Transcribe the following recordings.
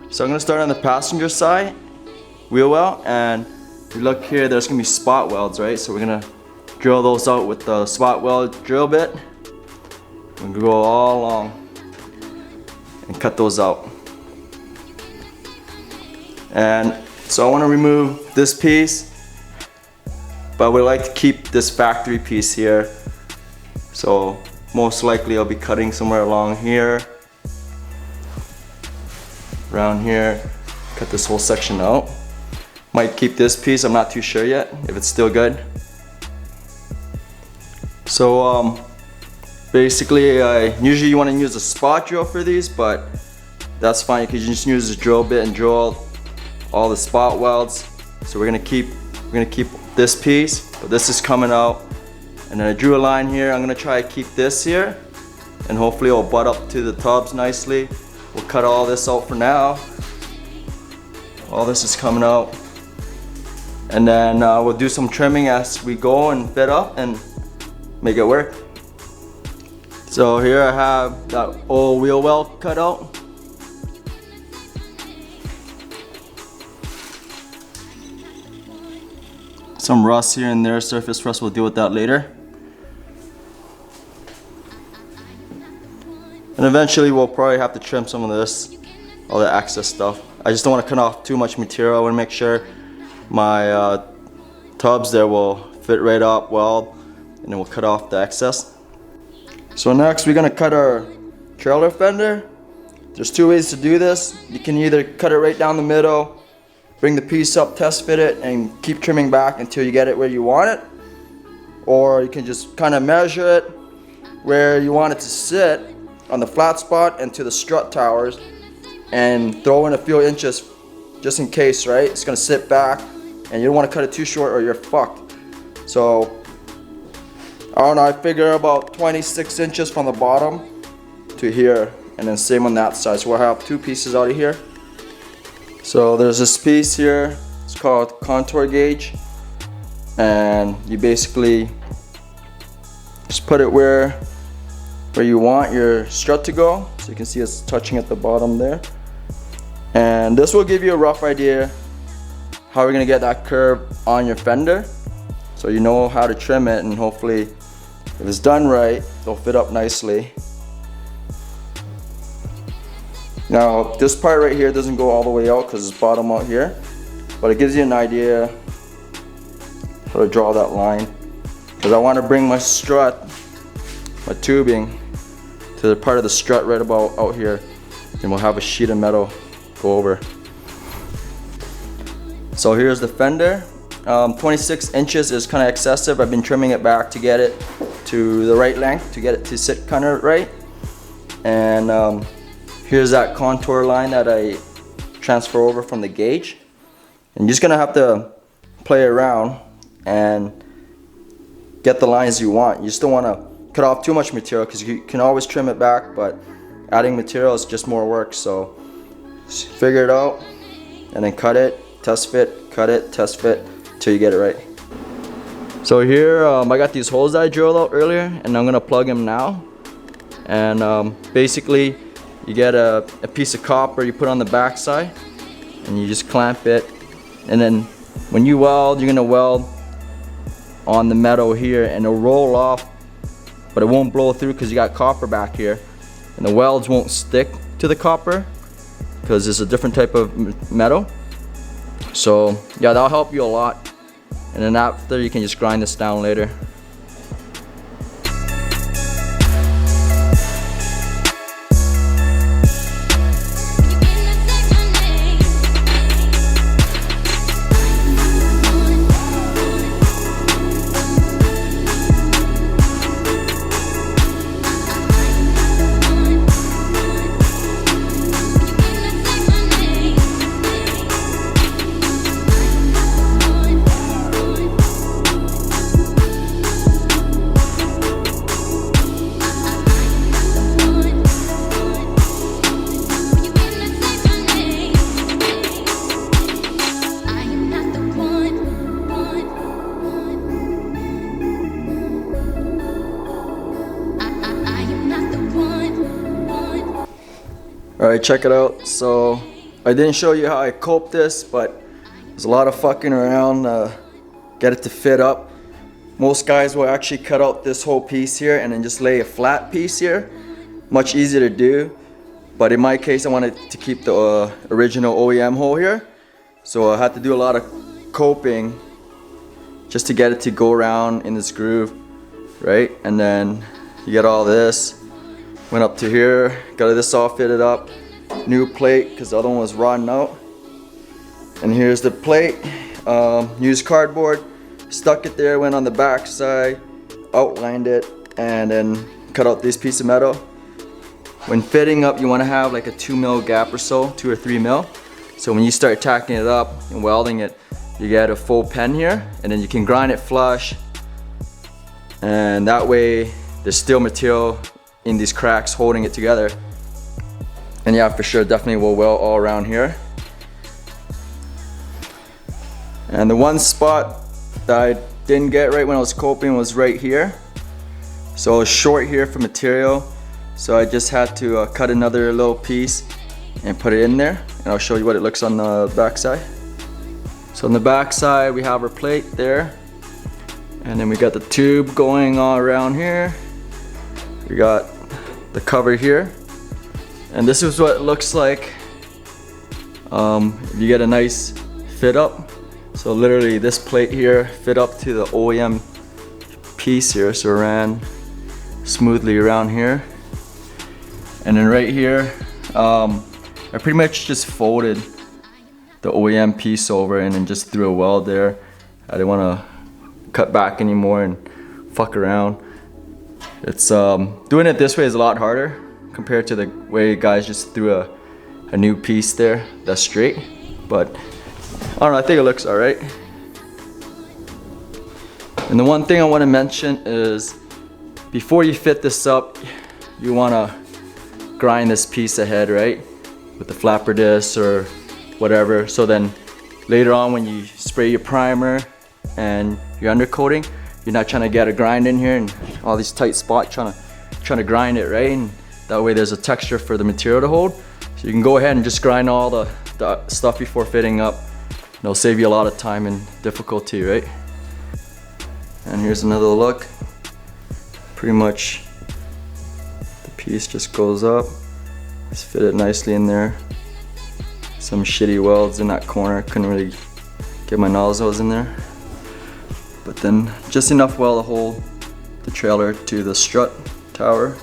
So I'm gonna start on the passenger side, wheel well, and if you look here, there's gonna be spot welds, right? So we're gonna drill those out with the spot weld drill bit. We're gonna go all along and cut those out. And so I wanna remove this piece, but we like to keep this factory piece here. So most likely I'll be cutting somewhere along here, around here, cut this whole section out. Might keep this piece, I'm not too sure yet, if it's still good. So basically, usually you want to use a spot drill for these, but that's fine. You can just use a drill bit and drill all the spot welds. So we're gonna keep this piece, but this is coming out. And then I drew a line here. I'm gonna try to keep this here, and hopefully it'll butt up to the tubs nicely. We'll cut all this out for now. All this is coming out. And then we'll do some trimming as we go and fit up and make it work. So here I have that old wheel well cut out. Some rust here and there, surface rust, we'll deal with that later. And eventually we'll probably have to trim some of this, all the excess stuff. I just don't want to cut off too much material. I want to make sure my tubs there will fit right up well, and then we'll cut off the excess. So next we're going to cut our trailer fender. There's two ways to do this. You can either cut it right down the middle, bring the piece up, test fit it, and keep trimming back until you get it where you want it. Or you can just kind of measure it where you want it to sit on the flat spot and to the strut towers, and throw in a few inches just in case, right? It's gonna sit back and you don't want to cut it too short or you're fucked. So I don't know, I figure about 26 inches from the bottom to here, and then same on that side. So we'll have two pieces out of here. So there's this piece here, it's called contour gauge, and you basically just put it where you want your strut to go. So you can see it's touching at the bottom there. And this will give you a rough idea how we're gonna get that curve on your fender, so you know how to trim it, and hopefully if it's done right, it'll fit up nicely. Now this part right here doesn't go all the way out because it's bottom out here, but it gives you an idea how to draw that line, because I want to bring my strut, my tubing, to the part of the strut right about out here, and we'll have a sheet of metal go over. So here's the fender. 26 inches is kind of excessive. I've been trimming it back to get it to the right length, to get it to sit kind of right. And here's that contour line that I transfer over from the gauge. And you're just gonna have to play around and get the lines you want. You just don't want to cut off too much material, because you can always trim it back, but adding material is just more work. So just figure it out and then cut it, test fit, cut it, test fit till you get it right. So here I got these holes that I drilled out earlier, and I'm gonna plug them now. And basically you get a piece of copper you put on the back side, and you just clamp it, and then when you weld, you're gonna weld on the metal here, and it'll roll off, but it won't blow through because you got copper back here, and the welds won't stick to the copper because it's a different type of metal. So yeah, that'll help you a lot, and then after you can just grind this down later. Alright, check it out. So I didn't show you how I cope this, but there's a lot of fucking around, get it to fit up. Most guys will actually cut out this whole piece here and then just lay a flat piece here. Much easier to do, but in my case I wanted to keep the original OEM hole here. So I had to do a lot of coping just to get it to go around in this groove, right? And then you get all this. Went up to here, got this all fitted up. New plate, because the other one was rotting out. And here's the plate. Used cardboard, stuck it there, went on the back side, outlined it, and then cut out this piece of metal. When fitting up, you want to have like a 2 mil gap or so, 2 or 3 mil. So when you start tacking it up and welding it, you get a full pen here, and then you can grind it flush. And that way, there's still material in these cracks holding it together. And yeah, for sure, definitely will weld all around here. And the one spot that I didn't get right when I was coping was right here. So I was short here for material. So I just had to cut another little piece and put it in there. And I'll show you what it looks on the back side. So on the back side, we have our plate there. And then we got the tube going all around here. We got the cover here. And this is what it looks like if you get a nice fit up. So literally this plate here fit up to the OEM piece here, so it ran smoothly around here. And then right here, I pretty much just folded the OEM piece over and then just threw a weld there. I didn't want to cut back anymore and fuck around. It's doing it this way is a lot harder compared to the way guys just threw a new piece there that's straight. But I don't know, I think it looks alright. And the one thing I want to mention is before you fit this up, you want to grind this piece ahead, right? With the flapper disc or whatever. So then later on when you spray your primer and your undercoating, you're not trying to get a grind in here and all these tight spots trying to grind it, right? And that way there's a texture for the material to hold. So you can go ahead and just grind all the stuff before fitting up. It'll save you a lot of time and difficulty, right? And here's another look. Pretty much the piece just goes up. Just fit it nicely in there. Some shitty welds in that corner. Couldn't really get my nozzles in there. But then just enough weld to hold the trailer to the strut tower.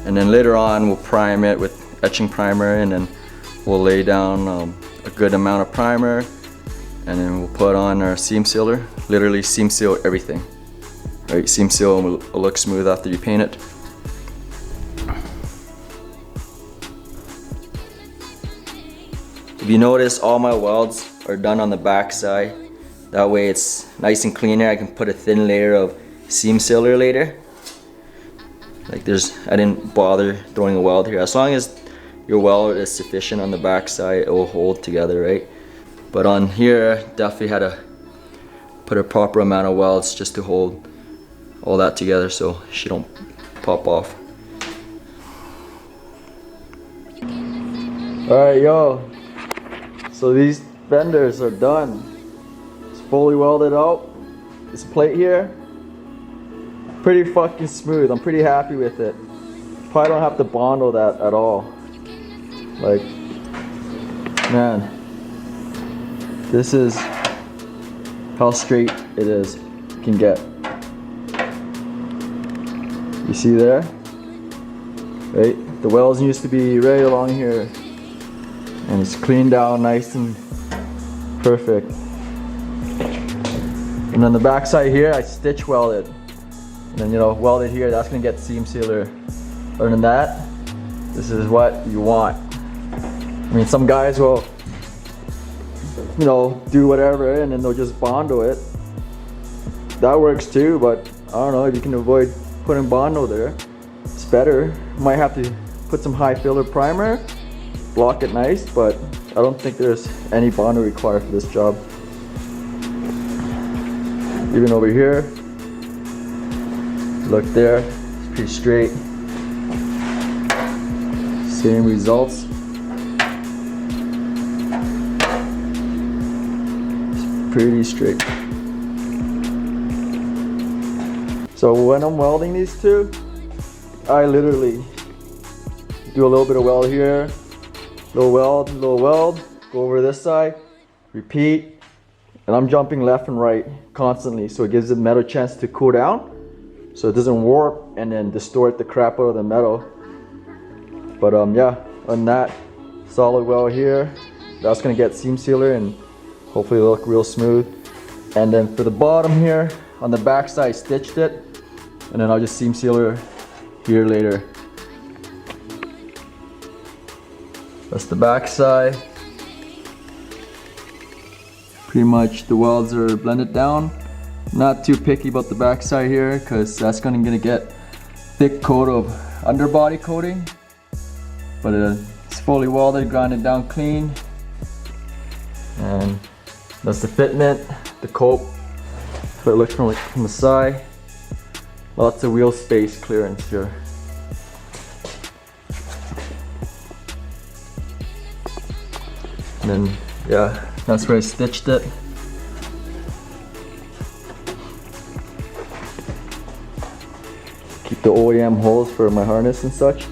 And then later on we'll prime it with etching primer, and then we'll lay down a good amount of primer, and then we'll put on our seam sealer. Literally seam seal everything. Right, seam seal will look smooth after you paint it. If you notice, all my welds are done on the back side. That way it's nice and clean there. I can put a thin layer of seam sealer later. Like I didn't bother throwing a weld here. As long as your weld is sufficient on the back side, it will hold together, right? But on here, definitely had to put a proper amount of welds just to hold all that together so she don't pop off. Alright, yo. So these fenders are done. It's fully welded out. This plate here, pretty fucking smooth. I'm pretty happy with it. Probably don't have to bondo that at all. Like, man, this is how straight it is, can get. You see there? Right? The welds used to be right along here, and it's cleaned down nice and perfect. And then the back side here, I stitch welded. And then, you know, welded here, that's gonna get seam sealer. Other than that, this is what you want. I mean, some guys will, you know, do whatever and then they'll just bondo it. That works too, but I don't know, if you can avoid putting bondo there, it's better. Might have to put some high filler primer, block it nice, but I don't think there's any bondo required for this job. Even over here, look there, it's pretty straight. Same results. pretty straight. So when I'm welding these two, I literally do a little bit of weld here, little weld, go over this side, repeat, and I'm jumping left and right constantly, so it gives the metal a chance to cool down, so it doesn't warp and then distort the crap out of the metal. But yeah, on that solid weld here, that's gonna get seam sealer and hopefully it'll look real smooth. And then for the bottom here, on the back side, I stitched it, and then I'll just seam sealer here later. That's the back side. Pretty much the welds are blended down. Not too picky about the back side here, because that's gonna get thick coat of underbody coating. But it's fully welded, grinded down clean. And that's the fitment, the coat. So it looks from the side. Lots of wheel space clearance here. And then, yeah, that's where I stitched it. Keep the OEM holes for my harness and such.